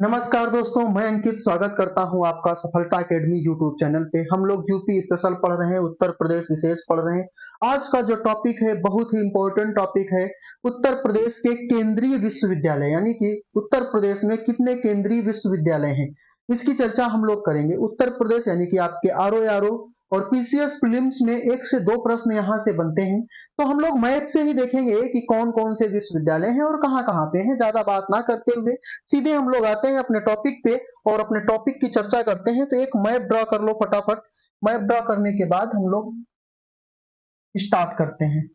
नमस्कार दोस्तों, मैं अंकित स्वागत करता हूं आपका सफलता अकेडमी यूट्यूब चैनल पे। हम लोग यूपी स्पेशल पढ़ रहे हैं, उत्तर प्रदेश विशेष पढ़ रहे हैं। आज का जो टॉपिक है बहुत ही इम्पोर्टेंट टॉपिक है। उत्तर प्रदेश के केंद्रीय विश्वविद्यालय यानी कि उत्तर प्रदेश में कितने केंद्रीय विश्वविद्यालय हैं, इसकी चर्चा हम लोग करेंगे। उत्तर प्रदेश यानी कि आपके आरओ और पीसीएस प्रीलिम्स में 1 से 2 प्रश्न यहाँ से बनते हैं। तो हम लोग मैप से ही देखेंगे कि कौन-कौन से विश्वविद्यालय हैं और कहाँ-कहाँ पे हैं। ज्यादा बात ना करते हुए सीधे हम लोग आते हैं अपने टॉपिक पे और अपने टॉपिक की चर्चा करते हैं। तो एक मैप ड्रॉ कर लो फटाफट। मैप ड्रॉ करने के बाद हम लोग स्टार्ट करते हैं।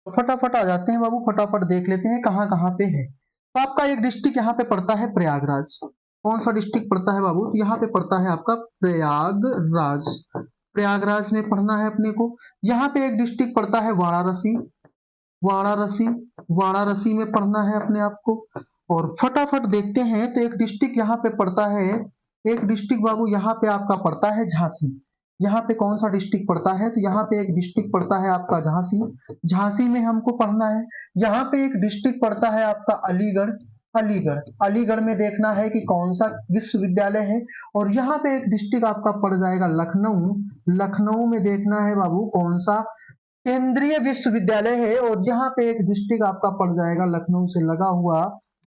तो फटाफट आ जाते हैं बाबू, फटाफट देख लेते हैं कहाँ कहाँ पे है। तो आपका एक डिस्ट्रिक्ट यहाँ पे पड़ता है प्रयागराज। कौन सा डिस्ट्रिक्ट पड़ता है बाबू? तो यहाँ पे पड़ता है आपका प्रयागराज। प्रयागराज में पढ़ना है अपने को। यहाँ पे एक डिस्ट्रिक्ट पड़ता है वाराणसी। वाराणसी वाराणसी में पढ़ना है अपने आप को। और फटाफट देखते हैं तो एक डिस्ट्रिक्ट यहाँ पे पड़ता है। एक डिस्ट्रिक्ट बाबू यहाँ पे आपका पड़ता है झांसी। यहाँ पे कौन सा डिस्ट्रिक्ट पड़ता है? तो यहाँ पे एक डिस्ट्रिक्ट पड़ता है आपका झांसी। झांसी में हमको पढ़ना है। यहाँ पे एक डिस्ट्रिक्ट पड़ता है आपका अलीगढ़। अलीगढ़ अलीगढ़ में देखना है कि कौन सा विश्वविद्यालय है। और यहाँ पे एक डिस्ट्रिक्ट आपका पड़ जाएगा लखनऊ। लखनऊ में देखना है बाबू कौन सा केंद्रीय विश्वविद्यालय है। और यहाँ पे एक डिस्ट्रिक्ट आपका पड़ जाएगा लखनऊ से लगा हुआ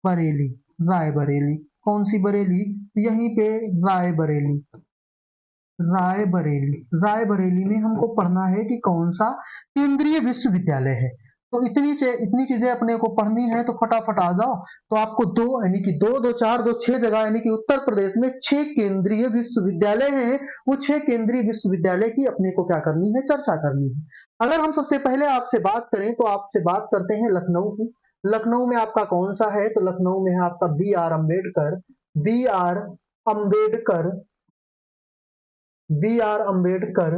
बरेली। रायबरेली। कौन सी बरेली? यहीं पे रायबरेली। रायबरेली रायबरेली में हमको पढ़ना है कि कौन सा केंद्रीय विश्वविद्यालय है। तो इतनी चीजें अपने को पढ़नी है। तो फटाफट आ जाओ। तो आपको दो यानी कि दो दो चार दो छह जगह यानी कि उत्तर प्रदेश में 6 केंद्रीय विश्वविद्यालय हैं। वो 6 केंद्रीय विश्वविद्यालय की अपने को क्या करनी है? चर्चा करनी है। अगर हम सबसे पहले आपसे बात करें तो आपसे बात करते हैं लखनऊ की। लखनऊ में आपका कौन सा है? तो लखनऊ में है आपका B R Ambedkar B R Ambedkar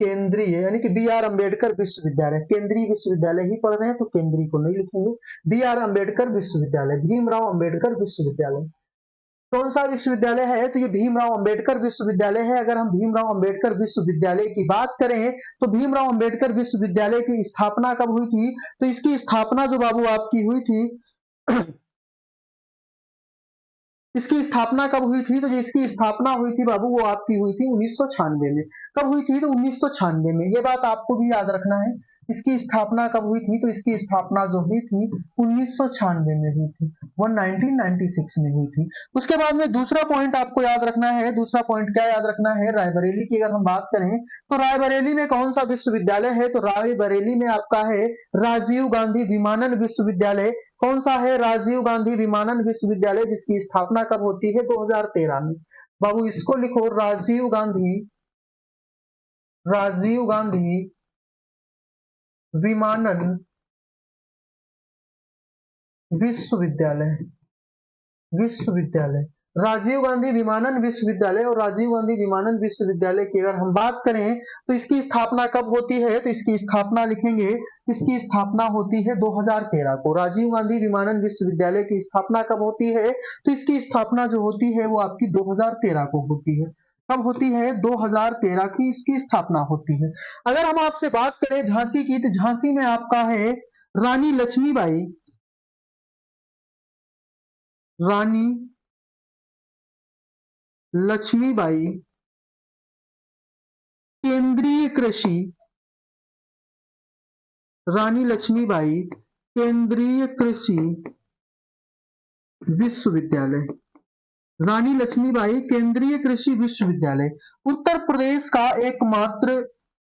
केंद्रीय यानी कि बी आर अम्बेडकर विश्वविद्यालय। केंद्रीय विश्वविद्यालय ही पढ़ रहे हैं तो केंद्रीय को नहीं लिखेंगे। बी आर अम्बेडकर विश्वविद्यालय, भीमराव अम्बेडकर विश्वविद्यालय। कौन सा विश्वविद्यालय है? तो ये भीमराव अम्बेडकर विश्वविद्यालय है। अगर हम भीमराव अम्बेडकर विश्वविद्यालय की बात करें तो भीमराव अम्बेडकर विश्वविद्यालय की स्थापना कब हुई थी? तो इसकी स्थापना जो बाबू आपकी हुई थी इसकी स्थापना कब हुई थी? तो जिसकी स्थापना हुई थी बाबू वो आपकी हुई थी 1996 में। कब हुई थी? तो 1996 में। ये बात आपको भी याद रखना है। इसकी स्थापना कब हुई थी? तो इसकी स्थापना जो हुई थी 1996 में हुई थी। 1996 में हुई थी। उसके बाद में दूसरा पॉइंट आपको याद रखना है। दूसरा पॉइंट क्या याद रखना है? रायबरेली की अगर हम बात करें तो रायबरेली में कौन सा विश्वविद्यालय है? तो रायबरेली में आपका है राजीव गांधी विमानन विश्वविद्यालय। कौन सा है? राजीव गांधी विमानन विश्वविद्यालय, जिसकी स्थापना कब होती है? 2013 में। बाबू इसको लिखो, राजीव गांधी विमानन विश्वविद्यालय। विश्वविद्यालय राजीव गांधी विमानन विश्वविद्यालय। और राजीव गांधी विमानन विश्वविद्यालय की अगर हम बात करें तो इसकी स्थापना कब होती है? तो इसकी स्थापना लिखेंगे, इसकी स्थापना होती है 2013 को। राजीव गांधी विमानन विश्वविद्यालय की स्थापना कब होती है? तो इसकी स्थापना जो होती है वो आपकी 2013 को होती है। कब होती है? 2013 की इसकी स्थापना होती है। अगर हम आपसे बात करें झांसी की तो झांसी में आपका है रानी लक्ष्मीबाई। रानी लक्ष्मीबाई केंद्रीय कृषि। रानी लक्ष्मीबाई केंद्रीय कृषि विश्वविद्यालय। रानी लक्ष्मीबाई केंद्रीय कृषि विश्वविद्यालय उत्तर प्रदेश का एकमात्र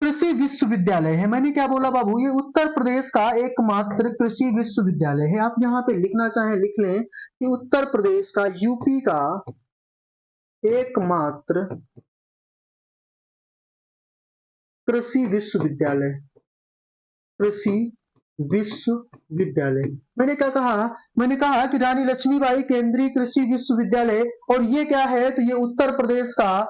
कृषि विश्वविद्यालय है। मैंने क्या बोला बाबू? ये उत्तर प्रदेश का एकमात्र कृषि विश्वविद्यालय है। आप यहाँ पे लिखना चाहें लिख लें कि उत्तर प्रदेश का, यूपी का एकमात्र कृषि विश्वविद्यालय। कृषि विश्वविद्यालय। मैंने क्या कहा? मैंने कहा कि रानी लक्ष्मीबाई केंद्रीय कृषि विश्वविद्यालय। और ये क्या है? तो ये उत्तर प्रदेश का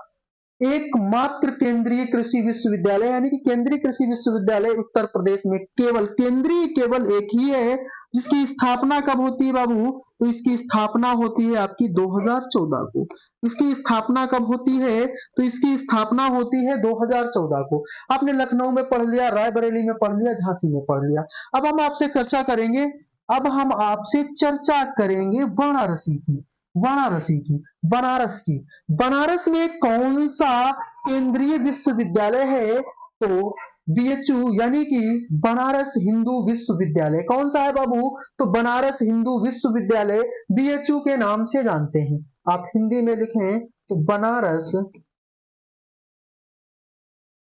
एकमात्र केंद्रीय कृषि विश्वविद्यालय, यानी कि केंद्रीय कृषि विश्वविद्यालय उत्तर प्रदेश में केवल एक ही है, जिसकी स्थापना कब होती है बाबू? तो इसकी स्थापना होती है आपकी 2014 को। इसकी स्थापना कब होती है? तो इसकी स्थापना होती है 2014 को। आपने लखनऊ में पढ़ लिया, रायबरेली में पढ़ लिया, झांसी में पढ़ लिया। अब हम आपसे चर्चा करेंगे, अब हम आपसे चर्चा करेंगे वाराणसी की, वाराणसी की, बनारस की। बनारस में कौन सा केंद्रीय विश्वविद्यालय है? तो बीएचयू, यानी कि बनारस हिंदू विश्वविद्यालय। कौन सा है बाबू? तो बनारस हिंदू विश्वविद्यालय बीएचयू के नाम से जानते हैं। आप हिंदी में लिखें तो बनारस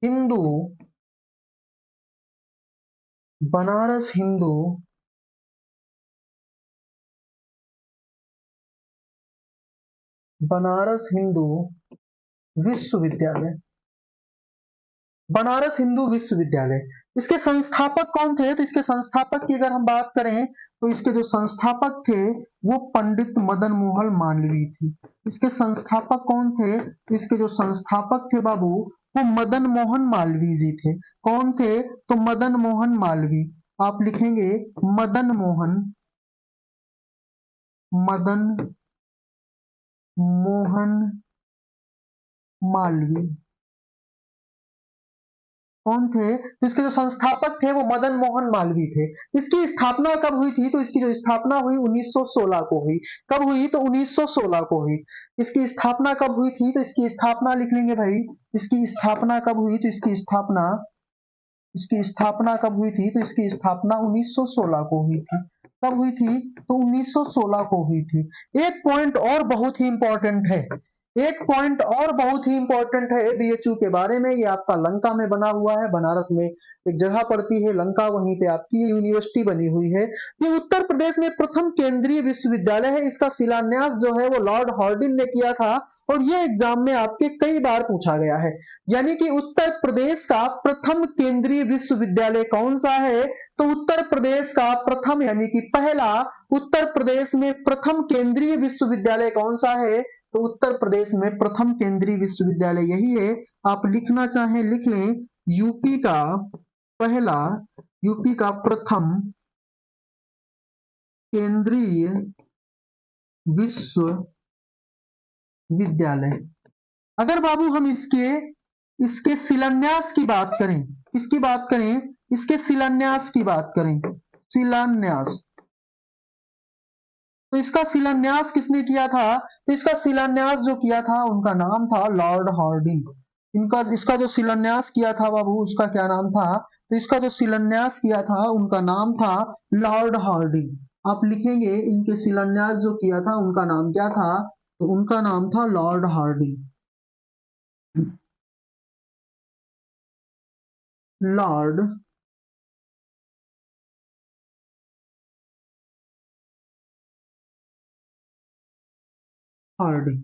हिंदू, बनारस हिंदू बनारस हिंदू विश्वविद्यालय, बनारस हिंदू विश्वविद्यालय। इसके संस्थापक कौन थे? तो इसके संस्थापक की अगर हम बात करें तो इसके जो संस्थापक थे वो पंडित मदन मोहन मालवीय थे। इसके संस्थापक कौन थे? तो इसके जो संस्थापक थे बाबू वो मदन मोहन मालवीय जी थे। कौन थे? तो मदन मोहन मालवीय। आप लिखेंगे मदन मोहन, मदन मोहन मालवीय कौन थे? तो इसके जो संस्थापक थे वो मदन मोहन मालवीय थे। इसकी स्थापना कब हुई थी? तो इसकी जो स्थापना हुई 1916 को हुई। कब हुई? तो 1916 को हुई। इसकी स्थापना कब हुई थी? तो इसकी स्थापना लिख लेंगे भाई। इसकी स्थापना कब हुई? तो इसकी स्थापना कब हुई थी? तो इसकी स्थापना 1916 को हुई थी। कब हुई थी? तो 1916 को हुई थी। एक पॉइंट और बहुत ही इंपॉर्टेंट है, एक पॉइंट और बहुत ही इंपॉर्टेंट है बीएचयू के बारे में। ये आपका लंका में बना हुआ है, बनारस में एक जगह पड़ती है लंका, वहीं पे आपकी यूनिवर्सिटी बनी हुई है। ये उत्तर प्रदेश में प्रथम केंद्रीय विश्वविद्यालय है। इसका शिलान्यास जो है वो लॉर्ड हॉर्डिन ने किया था, और ये एग्जाम में आपके कई बार पूछा गया है। यानी कि उत्तर प्रदेश का प्रथम केंद्रीय विश्वविद्यालय कौन सा है? तो उत्तर प्रदेश का प्रथम, यानी कि पहला, उत्तर प्रदेश में प्रथम केंद्रीय विश्वविद्यालय कौन सा है? तो उत्तर प्रदेश में प्रथम केंद्रीय विश्वविद्यालय यही है। आप लिखना चाहें लिख लें, यूपी का पहला, यूपी का प्रथम केंद्रीय विश्वविद्यालय। अगर बाबू हम इसके इसके शिलान्यास की बात करें, किसकी बात करें? इसके शिलान्यास की बात करें, शिलान्यास, तो इसका शिलान्यास किसने किया था? तो इसका शिलान्यास जो किया था उनका नाम था लॉर्ड हार्डिंग। इनका इसका जो शिलान्यास किया था बाबू उसका क्या नाम था? तो इसका जो शिलान्यास किया था उनका नाम था लॉर्ड हार्डिंग। आप लिखेंगे इनके शिलान्यास जो किया था उनका नाम क्या था? तो उनका नाम था लॉर्ड हार्डिंग, लॉर्ड हार्डिंग।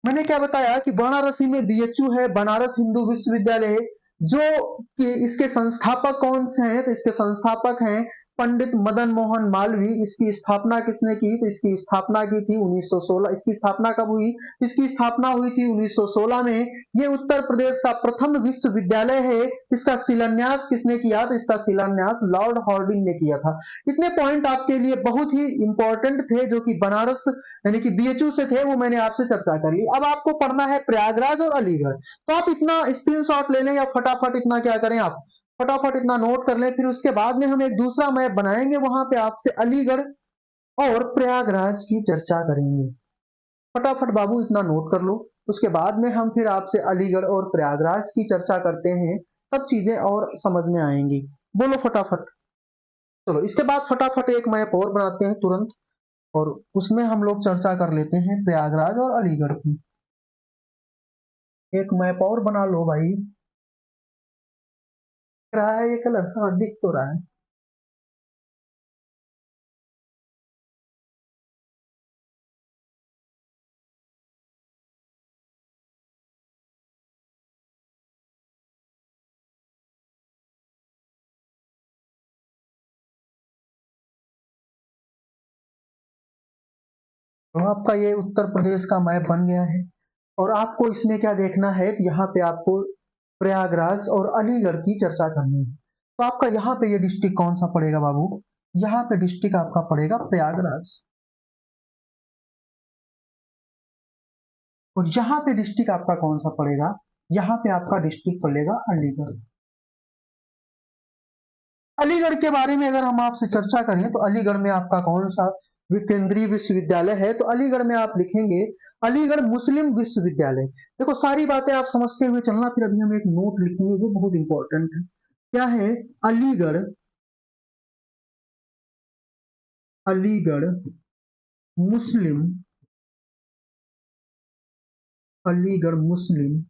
मैंने क्या बताया कि वाराणसी में बीएचयू है, बनारस हिंदू विश्वविद्यालय, जो कि इसके संस्थापक कौन हैं? तो इसके संस्थापक हैं पंडित मदन मोहन मालवीय। इसकी स्थापना किसने की? तो इसकी स्थापना की थी 1916। इसकी स्थापना कब हुई? इसकी स्थापना हुई थी 1916 में। ये उत्तर प्रदेश का प्रथम विश्वविद्यालय है। इसका शिलान्यास किसने किया? तो इसका शिलान्यास लॉर्ड हार्डिंग ने किया था। इतने पॉइंट आपके लिए बहुत ही इंपॉर्टेंट थे जो कि बनारस यानी कि बीएचयू से थे, वो मैंने आपसे चर्चा कर ली। अब आपको पढ़ना है प्रयागराज और अलीगढ़। तो आप इतना स्क्रीनशॉट ले लें या फटाफट इतना क्या करें, आप फटाफट इतना नोट कर लें। फिर उसके बाद में हम एक दूसरा मैप बनाएंगे, वहां पे आपसे अलीगढ़ और प्रयागराज की चर्चा करेंगे। फटाफट बाबू इतना नोट कर लो। उसके बाद में हम फिर आपसे अलीगढ़ और प्रयागराज की चर्चा करते हैं, तब चीजें और समझ में आएंगी। बोलो फटाफट। चलो इसके बाद फटाफट एक मैप और बनाते हैं तुरंत, और उसमें हम लोग चर्चा कर लेते हैं प्रयागराज और अलीगढ़ की। एक मैप और बना लो भाई। दिख रहा है ये कलर? हाँ दिख तो रहा है। तो आपका ये उत्तर प्रदेश का मैप बन गया है। और आपको इसमें क्या देखना है कि यहाँ पे आपको प्रयागराज और अलीगढ़ की चर्चा करनी है। तो आपका यहाँ पे ये डिस्ट्रिक्ट कौन सा पड़ेगा बाबू? यहाँ पे डिस्ट्रिक्ट आपका पड़ेगा प्रयागराज, और यहाँ पे डिस्ट्रिक्ट आपका कौन सा पड़ेगा? यहाँ पे आपका डिस्ट्रिक्ट पड़ेगा अलीगढ़। अलीगढ़ के बारे में अगर हम आपसे चर्चा करें तो अलीगढ़ में आपका कौन सा केंद्रीय विश्वविद्यालय है? तो अलीगढ़ में आप लिखेंगे अलीगढ़ मुस्लिम विश्वविद्यालय। देखो सारी बातें आप समझते हुए चलना, फिर अभी हम एक नोट लिखेंगे वो बहुत इंपॉर्टेंट है। क्या है? अलीगढ़, अलीगढ़ मुस्लिम, अलीगढ़ मुस्लिम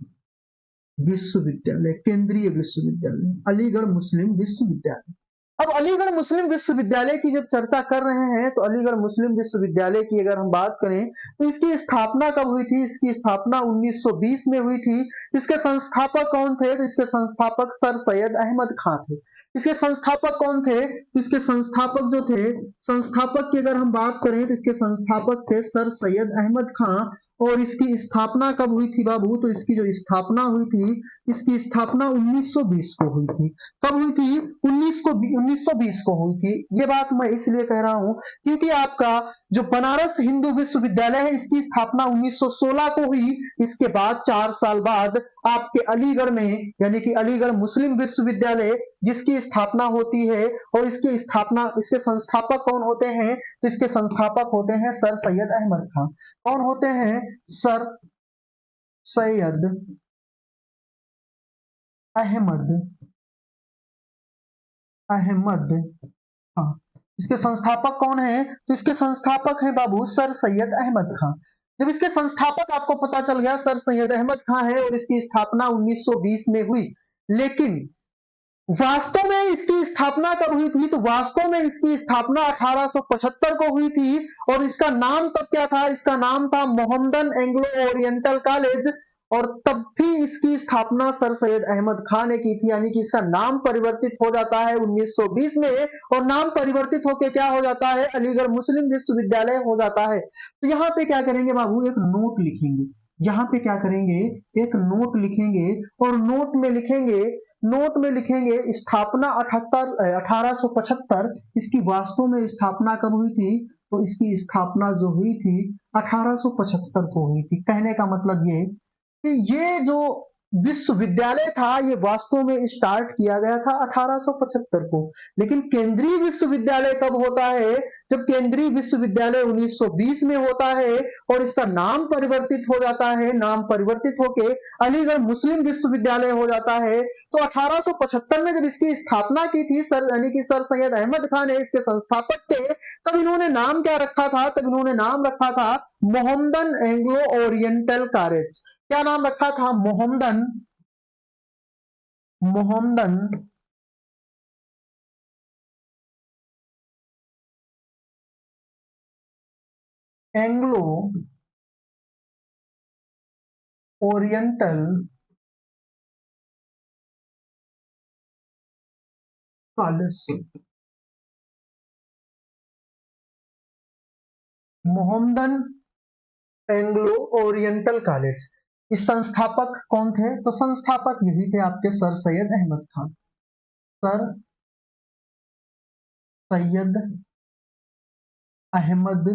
विश्वविद्यालय, केंद्रीय विश्वविद्यालय, अलीगढ़ मुस्लिम विश्वविद्यालय। अब अलीगढ़ मुस्लिम विश्वविद्यालय की जब चर्चा कर रहे हैं तो अलीगढ़ मुस्लिम विश्वविद्यालय की अगर हम बात करें तो इसकी स्थापना कब हुई थी? इसकी स्थापना 1920 में हुई थी। इसके संस्थापक कौन थे? तो इसके संस्थापक सर सैयद अहमद खां थे। इसके संस्थापक कौन थे? इसके संस्थापक जो थे, संस्थापक की अगर हम बात करें तो इसके संस्थापक थे सर सैयद अहमद खां। और इसकी स्थापना कब हुई थी बाबू? तो इसकी जो स्थापना हुई थी, इसकी स्थापना 1920 को हुई थी। कब हुई थी? 1920 को हुई थी। ये बात मैं इसलिए कह रहा हूं क्योंकि आपका जो बनारस हिंदू विश्वविद्यालय है इसकी स्थापना 1916 को हुई। इसके बाद 4 साल बाद आपके अलीगढ़ में यानी कि अलीगढ़ मुस्लिम विश्वविद्यालय जिसकी स्थापना होती है, और इसकी स्थापना, इसके संस्थापक कौन होते हैं? तो इसके संस्थापक होते हैं सर सैयद अहमद खां। कौन होते हैं? सर सैयद अहमद, अहमद खां। इसके संस्थापक कौन है? तो इसके संस्थापक है बाबू सर सैयद अहमद खां। जब इसके संस्थापक आपको पता चल गया सर सैयद अहमद खां है और इसकी स्थापना 1920 में हुई, लेकिन वास्तव में इसकी स्थापना कब हुई थी? तो वास्तव में इसकी स्थापना 1875 को हुई थी। और इसका नाम तब क्या था? इसका नाम था मोहम्मदन एंग्लो ओरिएंटल कॉलेज। और तब भी इसकी स्थापना सर सैयद अहमद खां ने की थी, यानी कि इसका नाम परिवर्तित हो जाता है 1920 में, और नाम परिवर्तित होकर क्या हो जाता है? अलीगढ़ मुस्लिम विश्वविद्यालय हो जाता है। तो यहाँ पे क्या करेंगे बाबू? एक नोट लिखेंगे। यहाँ पे क्या करेंगे? एक नोट लिखेंगे, और नोट में लिखेंगे स्थापना 1875। इसकी वास्तव में स्थापना कब हुई थी? तो इसकी स्थापना जो हुई थी 1875 को हुई थी। कहने का मतलब ये कि ये जो विश्वविद्यालय था ये वास्तव में स्टार्ट किया गया था 1875 को, लेकिन केंद्रीय विश्वविद्यालय कब होता है? जब केंद्रीय विश्वविद्यालय 1920 में होता है और इसका नाम परिवर्तित हो जाता है, नाम परिवर्तित होके अलीगढ़ मुस्लिम विश्वविद्यालय हो जाता है। तो 1875 में जब इसकी स्थापना की थी सर, यानी कि सर सैयद अहमद खां ने इसके संस्थापक थे, तब इन्होंने नाम क्या रखा था? तब इन्होंने नाम रखा था मोहम्मदन एंग्लो ओरिएंटल कॉलेज। क्या नाम रखा था? Mohammedan, Mohammedan Anglo oriental college, Mohammedan Anglo oriental college. इस संस्थापक कौन थे? तो संस्थापक यही थे आपके सर सैयद अहमद खां। सर सैयद अहमद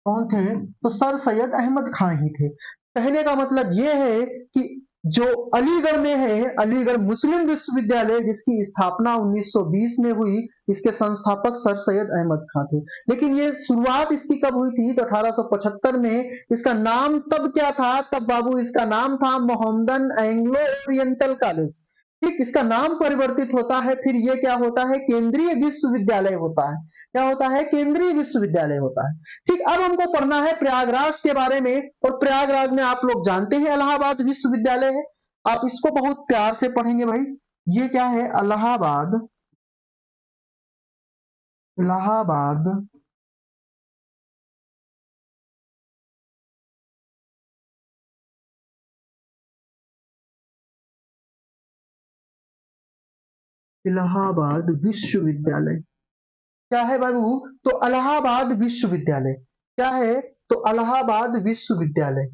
कौन थे? तो सर सैयद अहमद खां ही थे। कहने का मतलब यह है कि जो अलीगढ़ में है, अलीगढ़ मुस्लिम विश्वविद्यालय जिसकी स्थापना 1920 में हुई, इसके संस्थापक सर सैयद अहमद खां थे। लेकिन ये शुरुआत इसकी कब हुई थी? तो 1875 में। इसका नाम तब क्या था? तब बाबू इसका नाम था मोहम्मदन एंग्लो ओरिएंटल कॉलेज। ठीक, इसका नाम परिवर्तित होता है, फिर ये क्या होता है? केंद्रीय विश्वविद्यालय होता है। क्या होता है? केंद्रीय विश्वविद्यालय होता है। ठीक, अब हमको पढ़ना है प्रयागराज के बारे में। और प्रयागराज में आप लोग जानते हैं इलाहाबाद विश्वविद्यालय है। आप इसको बहुत प्यार से पढ़ेंगे भाई। ये क्या है? इलाहाबाद, इलाहाबाद इलाहाबाद विश्वविद्यालय क्या है बाबू? तो इलाहाबाद विश्वविद्यालय क्या है? तो इलाहाबाद विश्वविद्यालय।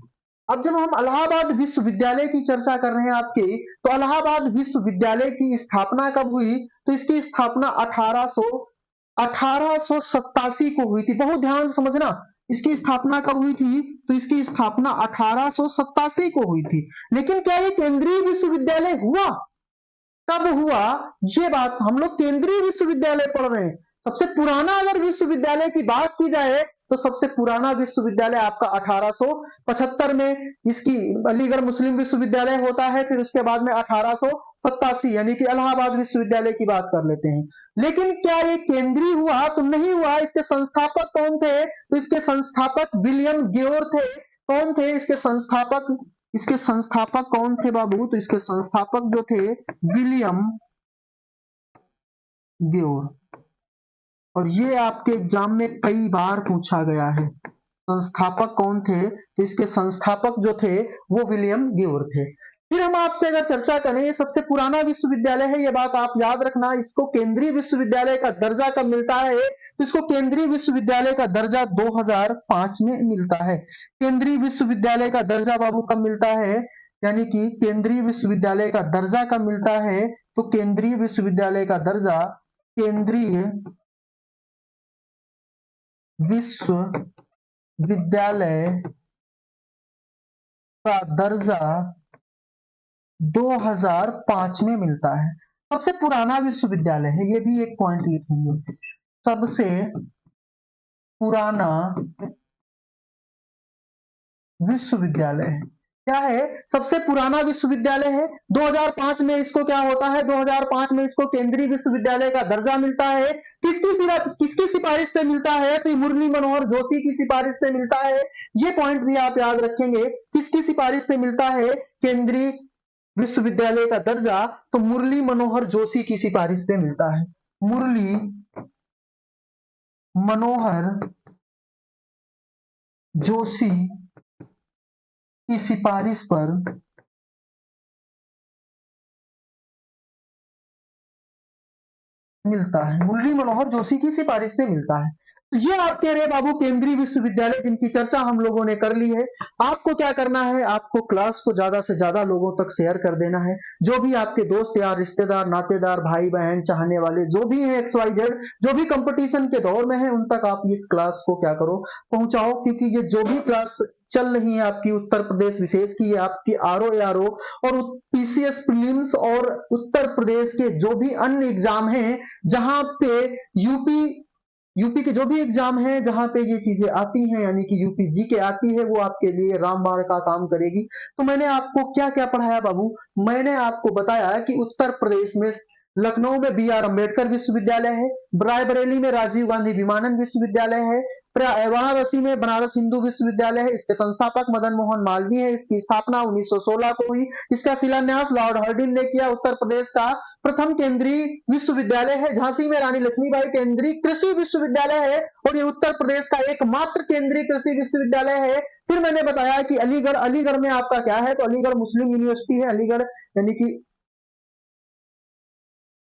अब जब हम इलाहाबाद विश्वविद्यालय की चर्चा कर रहे हैं आपके, तो इलाहाबाद विश्वविद्यालय की स्थापना कब हुई? तो इसकी स्थापना 1887 को हुई थी। बहुत ध्यान से समझना, इसकी स्थापना कब हुई थी? तो इसकी स्थापना 1887 को हुई थी। लेकिन क्या ये केंद्रीय विश्वविद्यालय हुआ? कब हुआ? ये बात हम लोग केंद्रीय विश्वविद्यालय पढ़ रहे हैं। सबसे पुराना अगर विश्वविद्यालय की बात की जाए तो सबसे पुराना विश्वविद्यालय आपका 1875 में इसकी अलीगढ़ मुस्लिम विश्वविद्यालय होता है। फिर उसके बाद में 1887 यानी कि इलाहाबाद विश्वविद्यालय की बात कर लेते हैं। लेकिन क्या ये केंद्रीय हुआ? तो नहीं हुआ। इसके संस्थापक कौन थे? तो इसके संस्थापक विलियम गेयोर थे। कौन थे इसके संस्थापक? इसके संस्थापक कौन थे बाबू? तो इसके संस्थापक जो थे विलियम गेयोर। और ये आपके एग्जाम में कई बार पूछा गया है। संस्थापक कौन थे? तो इसके संस्थापक जो थे वो विलियम गेयोर थे। फिर हम आपसे अगर चर्चा करें, ये सबसे पुराना विश्वविद्यालय है, ये बात आप याद रखना। इसको केंद्रीय विश्वविद्यालय का दर्जा कब मिलता है? तो इसको केंद्रीय विश्वविद्यालय का दर्जा 2005 में मिलता है। केंद्रीय विश्वविद्यालय का दर्जा बाबू कब मिलता है? यानी कि केंद्रीय विश्वविद्यालय का दर्जा कब मिलता है? तो केंद्रीय विश्वविद्यालय का दर्जा, केंद्रीय विश्वविद्यालय का दर्जा 2005 में मिलता है। सबसे पुराना विश्वविद्यालय है, ये भी एक पॉइंट लिखेंगे। सबसे पुराना विश्वविद्यालय है, क्या है? सबसे पुराना विश्वविद्यालय है। 2005 में इसको क्या होता है? 2005 में इसको केंद्रीय विश्वविद्यालय का दर्जा मिलता है। किसकी सिफारिश पे मिलता है? तो मुरली मनोहर जोशी की सिफारिश पे मिलता है। ये पॉइंट भी आप याद रखेंगे। किसकी सिफारिश पे मिलता है केंद्रीय विश्वविद्यालय का दर्जा? तो मुरली मनोहर जोशी की सिफारिश पे मिलता है। मुरली मनोहर जोशी की सिफारिश पर मिलता है। मुरली मनोहर जोशी की सिफारिश पे मिलता है। तो ये आप कह रहे बाबू केंद्रीय विश्वविद्यालय जिनकी चर्चा हम लोगों ने कर ली है। आपको क्या करना है? आपको क्लास को ज्यादा से ज्यादा लोगों तक शेयर कर देना है। जो भी आपके दोस्त यार, रिश्तेदार, नातेदार, भाई बहन, चाहने वाले जो भी है, XYZ, जो भी कंपटीशन के दौर में है, उन तक आप इस क्लास को क्या करो, पहुंचाओ। क्योंकि ये जो भी क्लास चल रही है आपकी उत्तर प्रदेश विशेष की, आपकी RO और PCS प्रीलिम्स और उत्तर प्रदेश के जो भी अन्य एग्जाम हैं, जहां पे यूपी के जो भी एग्जाम है, जहां पे ये चीजें आती हैं, यानी कि यूपी जीके आती है, वो आपके लिए रामबाण का काम करेगी। तो मैंने आपको क्या क्या पढ़ाया बाबू? मैंने आपको बताया कि उत्तर प्रदेश में लखनऊ में BR अम्बेडकर विश्वविद्यालय है, रायबरेली में राजीव गांधी विमानन विश्वविद्यालय है, वाराणसी में बनारस हिंदू विश्वविद्यालय है। इसके संस्थापक मदन मोहन मालवीय है। इसकी स्थापना 1916 को हुई। इसका शिलान्यास लॉर्ड हर्डिंज ने किया। उत्तर प्रदेश का प्रथम केंद्रीय विश्वविद्यालय है। झांसी में रानी लक्ष्मीबाई केंद्रीय कृषि विश्वविद्यालय है और ये उत्तर प्रदेश का एकमात्र केंद्रीय कृषि विश्वविद्यालय है। फिर मैंने बताया कि अलीगढ़ में आपका क्या है? तो अलीगढ़ मुस्लिम यूनिवर्सिटी है। अलीगढ़ यानी कि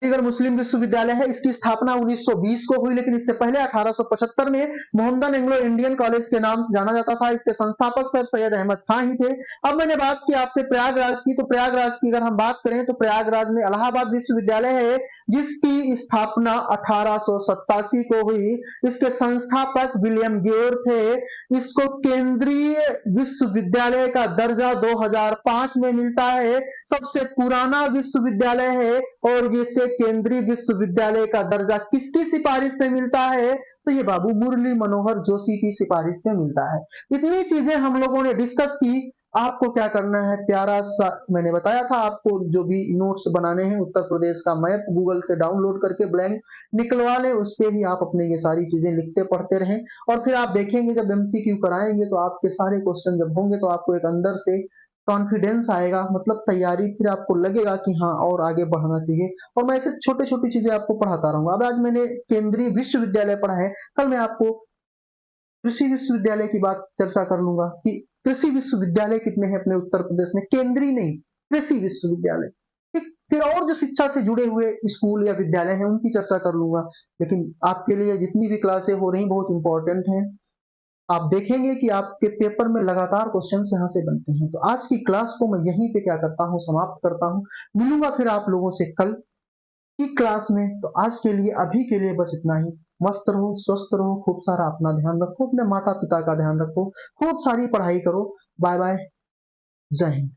अलीगढ़ मुस्लिम विश्वविद्यालय है। इसकी स्थापना 1920 को हुई, लेकिन इससे पहले 1875 में मोहम्मदन एंग्लो इंडियन कॉलेज के नाम से जाना जाता था। इसके संस्थापक सर सैयद अहमद खान ही थे। अब मैंने बात की आपसे प्रयागराज की, तो प्रयागराज की अगर हम बात करें तो प्रयागराज में इलाहाबाद विश्वविद्यालय है, जिसकी स्थापना 1887 को हुई। इसके संस्थापक विलियम गेयोर थे। इसको केंद्रीय विश्वविद्यालय का दर्जा 2005 में मिलता है। सबसे पुराना विश्वविद्यालय है और इसे केंद्रीय विश्वविद्यालय का दर्जा किसकी सिफारिश पे मिलता है? तो ये बाबू मुरली मनोहर जोशी की सिफारिश पे मिलता है। इतनी चीजें हम लोगों ने डिस्कस की। आपको क्या करना है? प्यारा सा मैंने बताया था आपको, जो भी नोट्स बनाने हैं, उत्तर प्रदेश का मैप गूगल से डाउनलोड करके ब्लैंक निकलवा लें। उस पे ही आप अपने ये सारी चीजें लिखते पढ़ते रहें और फिर आप देखेंगे जब MCQ कराएंगे तो आपके सारे क्वेश्चन जब होंगे तो आपको एक अंदर से कॉन्फिडेंस आएगा, मतलब तैयारी, फिर आपको लगेगा कि हाँ और आगे बढ़ना चाहिए। और मैं ऐसे छोटे छोटी चीजें आपको पढ़ाता रहूंगा। अब आज मैंने केंद्रीय विश्वविद्यालय पढ़ा है, कल मैं आपको कृषि विश्वविद्यालय की बात चर्चा कर लूंगा कि कृषि विश्वविद्यालय कितने हैं अपने उत्तर प्रदेश में, केंद्रीय नहीं, कृषि विश्वविद्यालय। ठीक, फिर और जो शिक्षा से जुड़े हुए स्कूल या विद्यालय हैं उनकी चर्चा कर लूंगा। लेकिन आपके लिए जितनी भी क्लासें हो रही बहुत इंपॉर्टेंट हैं, आप देखेंगे कि आपके पेपर में लगातार क्वेश्चंस यहाँ से बनते हैं। तो आज की क्लास को मैं यहीं पे क्या करता हूँ, समाप्त करता हूँ। मिलूंगा फिर आप लोगों से कल की क्लास में। तो आज के लिए, अभी के लिए बस इतना ही। मस्त रहो, स्वस्थ रहो, खूब सारा अपना ध्यान रखो, अपने माता पिता का ध्यान रखो, खूब सारी पढ़ाई करो। बाय बाय, जय हिंद।